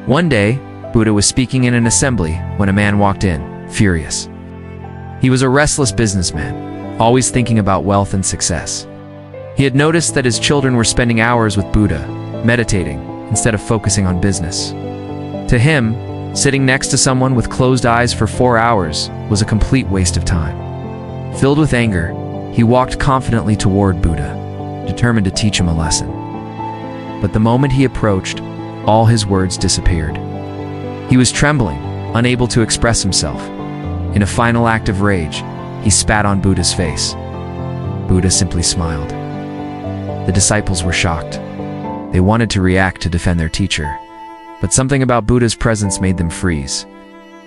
One day, Buddha was speaking in an assembly when a man walked in, furious. He was a restless businessman, always thinking about wealth and success. He had noticed that his children were spending hours with Buddha, meditating, instead of focusing on business. To him, sitting next to someone with closed eyes for 4 hours was a complete waste of time. Filled with anger, he walked confidently toward Buddha, determined to teach him a lesson. But the moment he approached, all his words disappeared. He was trembling, unable to express himself. In a final act of rage, he spat on Buddha's face. Buddha simply smiled. The disciples were shocked. They wanted to react to defend their teacher, but something about Buddha's presence made them freeze.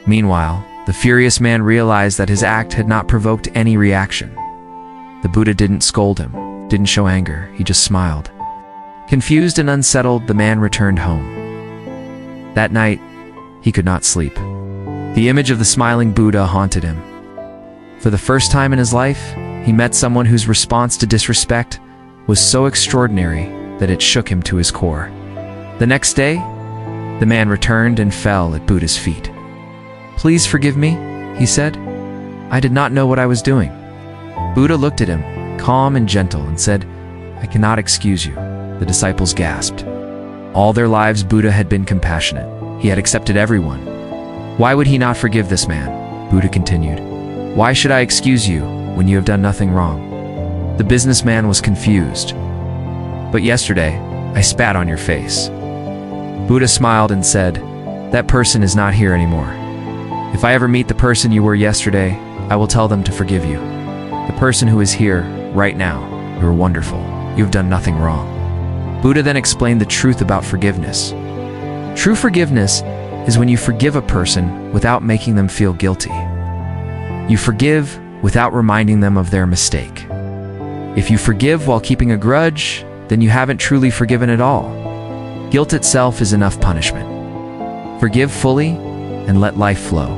Meanwhile, the furious man realized that his act had not provoked any reaction. The Buddha didn't scold him, didn't show anger, he just smiled. Confused and unsettled, the man returned home. That night, he could not sleep. The image of the smiling Buddha haunted him. For the first time in his life, he met someone whose response to disrespect was so extraordinary that it shook him to his core. The next day, the man returned and fell at Buddha's feet. "Please forgive me," he said. "I did not know what I was doing." Buddha looked at him, calm and gentle, and said, "I cannot excuse you." The disciples gasped. All their lives, Buddha had been compassionate. He had accepted everyone. Why would he not forgive this man? Buddha continued. "Why should I excuse you when you have done nothing wrong?" The businessman was confused. "But yesterday, I spat on your face." Buddha smiled and said, "That person is not here anymore. If I ever meet the person you were yesterday, I will tell them to forgive you. The person who is here, right now, you are wonderful. You have done nothing wrong." Buddha then explained the truth about forgiveness. True forgiveness is when you forgive a person without making them feel guilty. You forgive without reminding them of their mistake. If you forgive while keeping a grudge, then you haven't truly forgiven at all. Guilt itself is enough punishment. Forgive fully and let life flow.